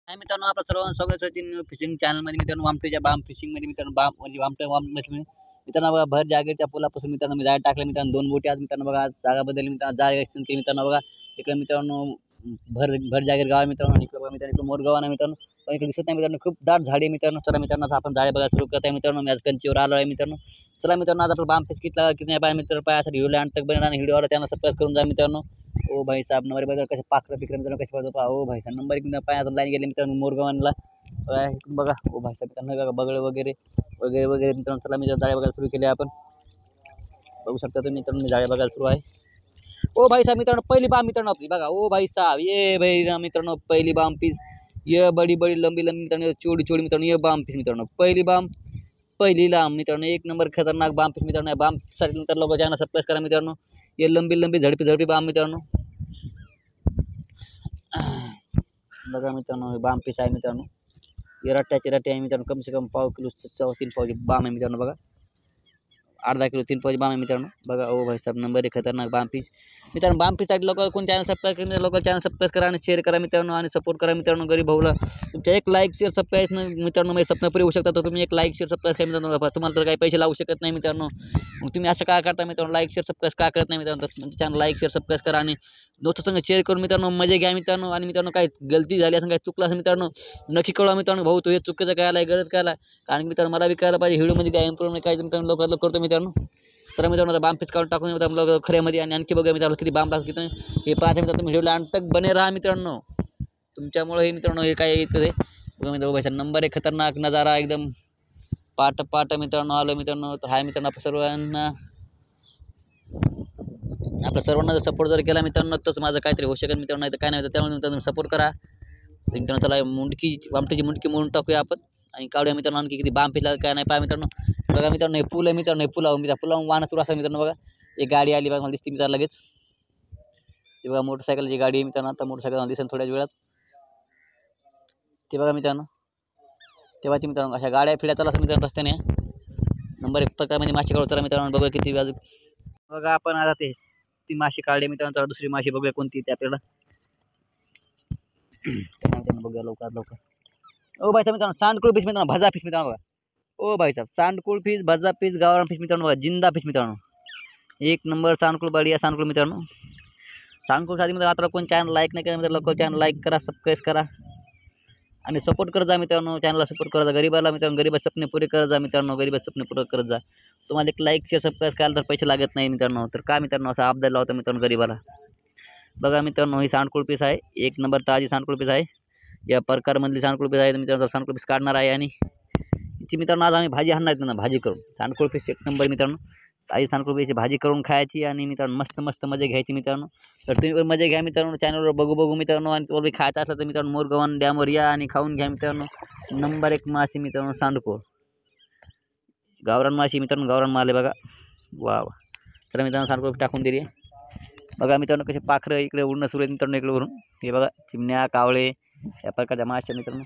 हाय मित्रांनो, आपलं सर्वांचं स्वागत आहे सचिन फिशिंग चॅनलमध्ये. मित्रांनो, वामटेच्या बाम फिशिंगमध्ये मित्रांनो, बाम म्हणजे वाम मछली मित्रांनो बघा, भर जागेच्या पुलापासून मित्रांनो मी जाळ टाकलं. मित्रांनो 2 बोटी आज मित्रांनो बघा, जागा बदलली मित्रांनो, जाळ ते मित्रांनो बघा. इकडे मित्रांनो भर भर जागेर गाव आहे मित्रांनो. इकडे बघा मित्रांनो, इकडे मोरगाव आहे मित्रांनो. पण इकडे दिसत नाही मित्रांनो, खूप दाट झाडी आहे मित्रांनो. चला मित्रांनो, आता आपण जाळे बघायला सुरू करत आहे मित्रांनो. मी आज कंचीवर आलो आहे मित्रांनो. चला मित्रांनो, आज आपलं बाम फिश किती नाही पाहिजे मित्र पायासाठी व्हिडिओ अंत तक बनवणार आणि व्हिडिओला त्यांना सबस्क्राइब करून जा मित्रांनो. ओ भाई साहब, नंबर बघा कसे पाखरं पिकलं मित्रांनो, कसे बघा. ओ भाई साहब, नंबर 1 पायातून लाईन गेले मित्रांनो मोरगावला. बघा ओ भाई साहब, मित्रांनो बघा बगळे वगैरे वगैरे वगैरे मित्रांनो. चला मी जाळे बघायला सुरू केले आपण. बघू शकता तुम्ही मित्रांनो, जाळे बघायला सुरू आहे. ओ भाई साहब मित्रांनो, पहिली बाम मित्रांनो आपली बघा. ओ भाई साहब, ये भाई मित्रांनो, पहिली बाम पीस. ये बडी बडी लंबी लंबी मित्रांनो, चोडी चोडी मित्रांनो, ये बाम पीस मित्रांनो. पहिली बाम, पहिली लांब मित्रांनो, एक नंबर खतरनाक बाम पीस मित्रांनो. बाम साठी मित्र लोक ज्यांना सबस्क्राइब करा मित्रांनो. ये लंबी लंबी झडपी झडपी बाम मित्रांनो. बघा मित्रांनो, बाम पीस आहे मित्रांनो. ये रट्ट्याची रट्टी आहे मित्रांनो, कम से कम पाव किलो 3 पावची बाम आहे मित्रांनो. बघा अर्धा किलो 3 पावची बाम आहे मित्रांनो. बघा ओ भाई साहब, नंबर 1 खतरनाक बाम पीस मित्रांनो. बाम पीस साठी लोक कोण चॅनल सबस्क्राइब करा, लोक चॅनल सबस्क्राइब करा आणि शेअर करा मित्रांनो आणि सपोर्ट करा मित्रांनो. गरीब भाऊला तुमच्या एक लाईक शेअर सबस्क्राइब मित्रांनो माझे स्वप्न पुरे होऊ शकतात. तर तुम्ही एक लाईक शेअर सबस्क्राइब करा मित्रांनो. तुम्हाला तर काही पैसे लावू शकत नाही मित्रांनो. मग तुम्ही असं का करता मित्रांनो, लाईक शेअर सबस्क्राइब का करत नाही मित्रांनो. तुमच्या चॅनल लाईक शेअर सबस्क्राइब करा आणि दोस्तांसंग शेअर करून मित्रांनो मजा घ्या मित्रांनो. आणि मित्रांनो काही गलती झाली असं काही चुकलं असं मित्रांनो नक्की कळवा मित्रांनो. भाऊ तो हे चुकीचं काय गलत काय, कारण की मित्रांनो मला बी करायला पाहिजे व्हिडिओमध्ये काय इम्प्रूव्हमेंट काय मित्रांनो लवकर करतो मित्रांनो. तर मित्रांनो आता बाम पीस काढून टाकून मित्रांनो खऱ्यामध्ये आणि आणखी बघा मित्रांनो किती बाम टाकतो किती हे पाच मित्रांनो. तुम्ही व्हिडिओला अंत तक बने राहा मित्रांनो. तुमच्यामुळे हे मित्रांनो हे काय येतं ते बघा मित्रांनो. भाई नंबर 1 खतरनाक नजारा एकदम पाट पाट मित्रांनो आलो मित्रांनो. तर हाय मित्रांनो, आपल्या सर्वांना जर सपोर्ट जर केला मित्रांनो तर माझं काहीतरी होऊ शकत मित्रांनो, नाही तर काय नाही होतं. त्यामुळे मित्रांनो सपोर्ट करा मित्रांनो. चला मुंडकी वामटीची मुंडकी मोडून टाकूया आपण आणि काढूया मित्रांनो आणखी किती बाम पिला काय नाही पाहा मित्रांनो. बघा मित्रांनो, हे पूल आहे मित्रांनो. हे पुलावून वाहन सुरू असं मित्रांनो. बघा एक गाडी आली बघा, मला दिसते मित्रांनो लगेच. ते बघा मोटरसायकलची गाडी आहे मित्रांनो. आता मोटरसायकल दिसेल थोड्याच वेळात. ते बघा मित्रांनो, तेव्हा ती मित्रांनो अशा गाड्या फिरत आला असं मित्रांनो रस्त्याने. नंबर 1 प्रकारमध्ये मासे काढू. चला मित्रांनो बघूया किती वाजू. बघा आपण आता ती माशी काढली मित्रांनो. तर दुसरी माशी बघूया कोणती ती आपल्याला. बघूया लवकर. ओ भाई साहब मित्रांनो, सांडकुळ फिश मित्रांनो, भजा फिश मित्रांनो. बघा ओ भाई साहब, सांडकुळ फिश, भजा फिश, गावरान फिश मित्रांनो. बघा जिंदा फिश मित्रांनो, एक नंबर सांडकुळ बढिया सांडकुळ मित्रांनो. सांडकुळ साठी मित्रांनो आता कोण चॅनल लाईक नाही करा मित्रांनो, लोक चॅनल लाईक करा, सबस्क्राईब करा आणि सपोर्ट करत जा मित्रांनो. चॅनलला सपोर्ट करत जा. गरीबाला मित्रांनो, गरीबाचे स्वप्ने पुरे करत जा मित्रांनो. गरीबाचे स्वप्ने पुरे करत जा. तुम्हाला एक लाईक शेअर सबस्क्राईब करायला तर पैसे लागत नाही मित्रांनो. तर काय मित्रांनो असं आपदा लावतं मित्रांनो गरीबाला. बघा मित्रांनो, ही सांडकुळ पीस आहे, एक नंबर ताजी सांडकुळ पीस आहे. या प्रकारमधली सांडकुळ पीस आहे मित्रांनो. सांडकुळ पीस काढणार आहे आणि ती मित्रांनो आज आम्ही भाजी आणणार मित्रांनो, भाजी करून. सांडकुळ पीस एक नंबर मित्रांनो. ताजी सांडकुळ पीसची भाजी करून खायची आणि मित्रांनो मस्त मस्त मजा घ्यायची मित्रांनो. तर तुम्ही पण मजा घ्या मित्रांनो, चॅनलवर बघू मित्रांनो. आणि तुम्हाला खायचं असलं तर मित्रांनो मोरगावन डॅमवर या आणि खाऊन घ्या मित्रांनो. नंबर 1 मासे मित्रांनो सांडकुळ, गावरान माशी मित्रांनो. गावरान माल आहे बघा, वा वा. तर मित्रांनो सांडकुळ टाकून दिली. बघा मित्रांनो कसे पाखरं इकडे उडणं सुरू आहे मित्रांनो इकडे वरून. हे बघा चिमण्या, कावळे या प्रकारच्या मासे मित्रांनो.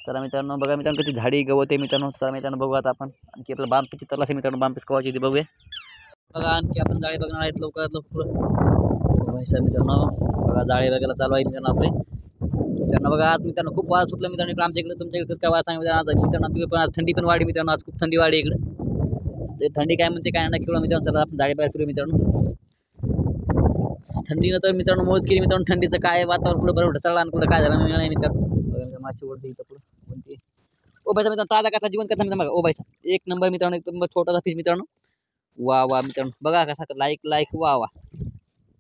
चला मित्रांनो बघा मित्रांनो कशी झाडी गवत आहे मित्रांनो. चला मित्रांनो बघू आता आपण आणखी आपलं बाम पीसची तलाशी मित्रांनो. बाम पीस कवाची ती बघूया. बघा आणखी आपण जाळे बघणार आहेत लवकरात लवकर मित्रांनो. बघा जाळे बघायला चालू आहे मित्रांनो आपले. मित्रांनो बघा आज मित्रांनो खूप वारा सुटलं मित्रांनो इकडे आमच्या इकडे. तुमच्या इकडे काय वारा सांगितलं आज मित्रांनो. आमच्या पण आज थंडी पण वाढली मित्रांनो. आज खूप थंडी वाढली इकडे. ते थंडी काय म्हणते काय नाही किंवा मित्रांनो. चला आपण जाळे बघायला सुरू मित्रांनो. थंडीनं तर मित्रांनो मौज केली मित्रांनो. थंडीचं काय वातावरण कुठं बरोबर चढला आणि कुठं काय झालं नाही मित्रांनो. माशी ओढते इथं पुढं कोणती. ओ भाई मित्रांनो, ताजा कसा जीवन कसा मित्रांनो. बघा ओ भाई एक नंबर मित्रांनो, एकदम छोटासा फिश मित्रांनो. वा वा मित्रांनो. बघा कसा लाईक वा वा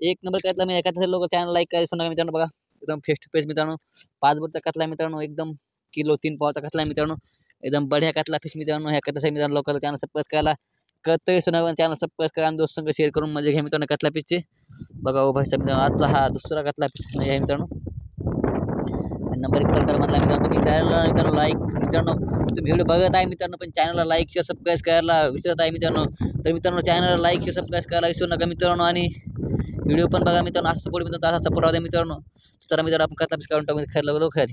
एक नंबर कतला. मी एखाद्या लोक चॅनल लाईक करायचं नका मित्रांनो. बघा एकदम फेस टू फेस मित्रांनो. 5 बोटचा कतला मित्रांनो, एकदम किलो 3 पावचा कतला मित्रांनो. एकदम बढिया कतला फिश मित्रांनो. ह्या कथला मित्रांनो लोकांना चॅनल सबस्क्राईब करायला कतही सुनावून चॅनल सबस्क्राईब करा आणि दोस्त संग शेअर करून मजा घ्या मित्रांनो कतला फिशचे. बघा ओ भाई मित्रांनो, आजचा हा दुसरा कतला फिश आहे मित्रांनो. नंबर 1 प्रकार मधला मित्रांनो. तुम्ही चॅनलला मित्रांनो लाईक मित्रांनो, तुम्ही व्हिडिओ बघत आहे मित्रांनो पण चॅनलला लाईक शेअर सबस्क्राईब करायला विसरत आहे मित्रांनो. तर मित्रांनो चॅनलला लाईक शेअर सबस्क्राईब करायला विसरू नका मित्रांनो. आणि व्हिडिओ पण बघा मित्रांनो. असं सपोर्ट मित्रांनो, असा सपोर्ट राहू द्या मित्रांनो. चला मित्रांनो आपण कतला फिश काढून टाकून खायला लवकर